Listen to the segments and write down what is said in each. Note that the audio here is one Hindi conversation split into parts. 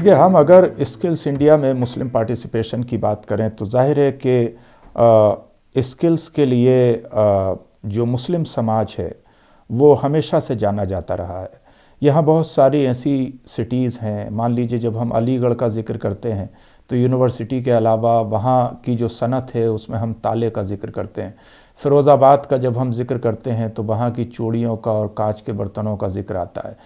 देखिए, हम अगर स्किल्स इंडिया में मुस्लिम पार्टिसिपेशन की बात करें तो जाहिर है कि स्किल्स के लिए जो मुस्लिम समाज है वो हमेशा से जाना जाता रहा है। यहाँ बहुत सारी ऐसी सिटीज़ हैं, मान लीजिए जब हम अलीगढ़ का जिक्र करते हैं तो यूनिवर्सिटी के अलावा वहाँ की जो सनत है उसमें हम ताले का जिक्र करते हैं। फ़िरोज़ाबाद का जब हम जिक्र करते हैं तो वहाँ की चूड़ियों का और कांच के बर्तनों का जिक्र आता है।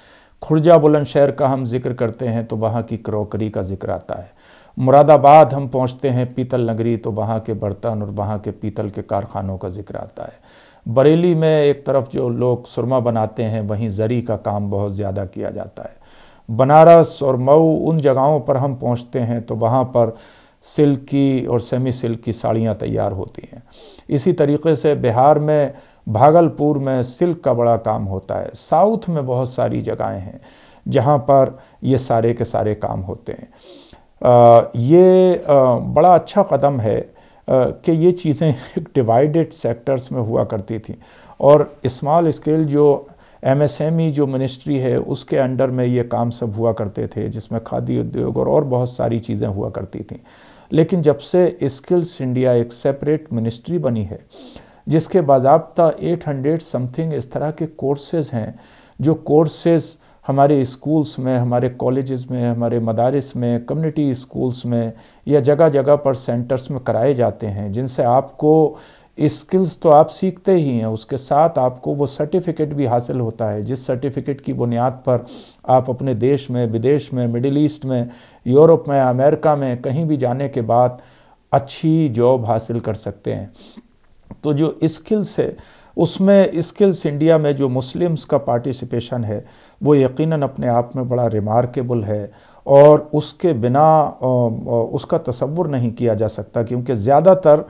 खुर्जा बुलंदशहर का हम जिक्र करते हैं तो वहाँ की क्रॉकरी का जिक्र आता है। मुरादाबाद हम पहुँचते हैं पीतल नगरी तो वहाँ के बर्तन और वहाँ के पीतल के कारखानों का जिक्र आता है। बरेली में एक तरफ जो लोग सुरमा बनाते हैं वहीं ज़री का काम बहुत ज़्यादा किया जाता है। बनारस और मऊ उन जगहों पर हम पहुँचते हैं तो वहाँ पर सिल्क की और सेमी सिल्क की साड़ियाँ तैयार होती हैं। इसी तरीके से बिहार में भागलपुर में सिल्क का बड़ा काम होता है। साउथ में बहुत सारी जगहें हैं जहाँ पर ये सारे के सारे काम होते हैं। ये बड़ा अच्छा कदम है कि ये चीज़ें डिवाइडेड सेक्टर्स में हुआ करती थी और स्मॉल स्केल जो MSME जो मिनिस्ट्री है उसके अंडर में ये काम सब हुआ करते थे, जिसमें खादी उद्योग और बहुत सारी चीज़ें हुआ करती थी। लेकिन जब से स्किल्स इंडिया एक सेपरेट मिनिस्ट्री बनी है जिसके बाज़ाब्ता 800 समथिंग इस तरह के कोर्सेज़ हैं, जो कोर्सेज़ हमारे स्कूल्स में, हमारे कॉलेजेस में, हमारे मदारिस में, कम्युनिटी स्कूल्स में या जगह जगह पर सेंटर्स में कराए जाते हैं, जिनसे आपको स्किल्स तो आप सीखते ही हैं, उसके साथ आपको वो सर्टिफिकेट भी हासिल होता है, जिस सर्टिफिकेट की बुनियाद पर आप अपने देश में, विदेश में, मिडिल ईस्ट में, यूरोप में, अमेरिका में कहीं भी जाने के बाद अच्छी जॉब हासिल कर सकते हैं। तो जो स्किल्स है उसमें स्किल्स इंडिया में जो मुस्लिम्स का पार्टिसिपेशन है वो यकीनन अपने आप में बड़ा रिमार्केबल है और उसके बिना उसका तसव्वुर नहीं किया जा सकता, क्योंकि ज़्यादातर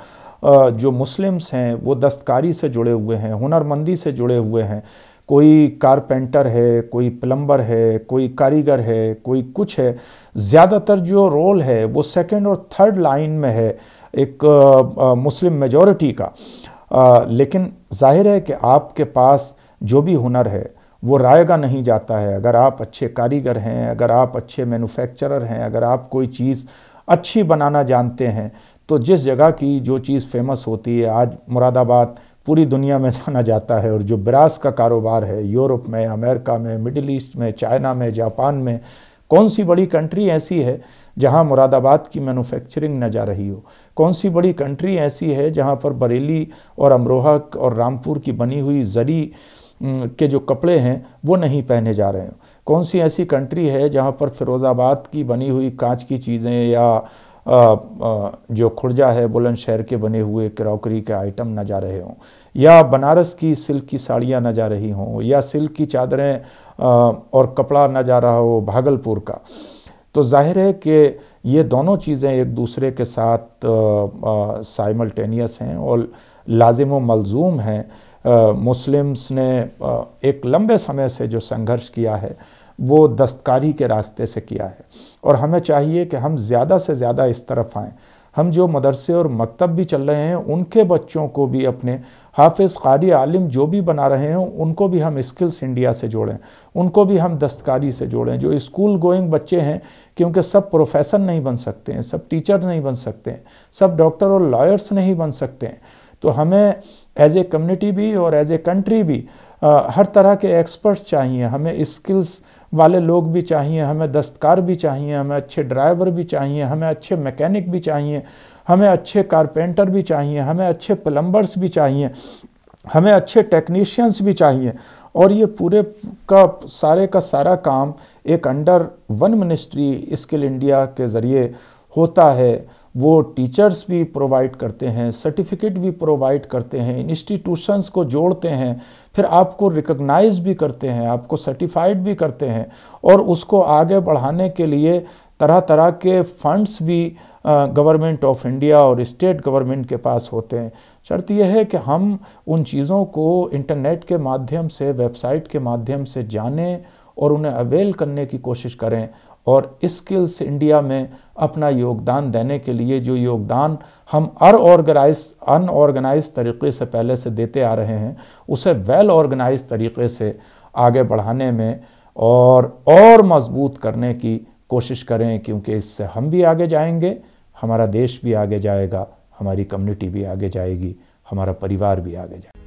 जो मुस्लिम्स हैं वो दस्तकारी से जुड़े हुए हैं, हुनरमंदी से जुड़े हुए हैं। कोई कारपेंटर है, कोई प्लम्बर है, कोई कारीगर है, कोई कुछ है। ज़्यादातर जो रोल है वो सेकंड और थर्ड लाइन में है एक मुस्लिम मेजॉरिटी का। लेकिन जाहिर है कि आपके पास जो भी हुनर है वो रायगा नहीं जाता है। अगर आप अच्छे कारीगर हैं, अगर आप अच्छे मैन्युफैक्चरर हैं, अगर आप कोई चीज़ अच्छी बनाना जानते हैं तो जिस जगह की जो चीज़ फेमस होती है, आज मुरादाबाद पूरी दुनिया में जाना जाता है और जो ब्रास का कारोबार है यूरोप में, अमेरिका में, मिडिल ईस्ट में, चाइना में, जापान में, कौन सी बड़ी कंट्री ऐसी है जहां मुरादाबाद की मैन्युफैक्चरिंग न जा रही हो? कौन सी बड़ी कंट्री ऐसी है जहां पर बरेली और अमरोहा और रामपुर की बनी हुई ज़री के जो कपड़े हैं वो नहीं पहने जा रहे हैं? कौन सी ऐसी कंट्री है जहां पर फ़िरोज़ाबाद की बनी हुई कांच की चीज़ें या जो खुर्जा है बुलंदशहर के बने हुए क्रॉकरी के आइटम न जा रहे हों, या बनारस की सिल्क की साड़ियाँ न जा रही हों, या सिल्क की चादरें और कपड़ा न जा रहा हो भागलपुर का? तो जाहिर है कि ये दोनों चीज़ें एक दूसरे के साथ साइमल्टेनियस हैं और लाजिम व मलजूम हैं। मुस्लिम्स ने एक लंबे समय से जो संघर्ष किया है वो दस्तकारी के रास्ते से किया है और हमें चाहिए कि हम ज़्यादा से ज़्यादा इस तरफ आएँ। हम जो मदरसे और मकतब भी चल रहे हैं उनके बच्चों को भी अपने हाफिज़, कारी, आलिम जो भी बना रहे हैं उनको भी हम स्किल्स इंडिया से जोड़ें, उनको भी हम दस्तकारी से जोड़ें। जो स्कूल गोइंग बच्चे हैं, क्योंकि सब प्रोफेसर नहीं बन सकते हैं, सब टीचर नहीं बन सकते हैं, सब डॉक्टर और लॉयर्स नहीं बन सकते हैं, तो हमें एज ए कम्युनिटी भी और एज ए कंट्री भी हर तरह के एक्सपर्ट्स चाहिए। हमें स्किल्स वाले लोग भी चाहिए, हमें दस्तकार भी चाहिए, हमें अच्छे ड्राइवर भी चाहिए, हमें अच्छे मैकेनिक भी चाहिए, हमें अच्छे कारपेंटर भी चाहिए, हमें अच्छे प्लम्बर्स भी चाहिए, हमें अच्छे टेक्नीशियंस भी चाहिए। और ये पूरे का सारा काम एक under one ministry skill India के ज़रिए होता है। वो टीचर्स भी प्रोवाइड करते हैं, सर्टिफिकेट भी प्रोवाइड करते हैं, इंस्टीट्यूशंस को जोड़ते हैं, फिर आपको रिकॉग्नाइज भी करते हैं, आपको सर्टिफाइड भी करते हैं और उसको आगे बढ़ाने के लिए तरह तरह के फंड्स भी गवर्नमेंट ऑफ इंडिया और स्टेट गवर्नमेंट के पास होते हैं। शर्त यह है कि हम उन चीज़ों को इंटरनेट के माध्यम से, वेबसाइट के माध्यम से जानें और उन्हें अवेल करने की कोशिश करें और स्किल्स इंडिया में अपना योगदान देने के लिए जो योगदान हम अनऑर्गेनाइज तरीक़े से पहले से देते आ रहे हैं उसे वेल ऑर्गेनाइज तरीक़े से आगे बढ़ाने में और मज़बूत करने की कोशिश करें, क्योंकि इससे हम भी आगे जाएंगे, हमारा देश भी आगे जाएगा, हमारी कम्युनिटी भी आगे जाएगी, हमारा परिवार भी आगे जाएगा।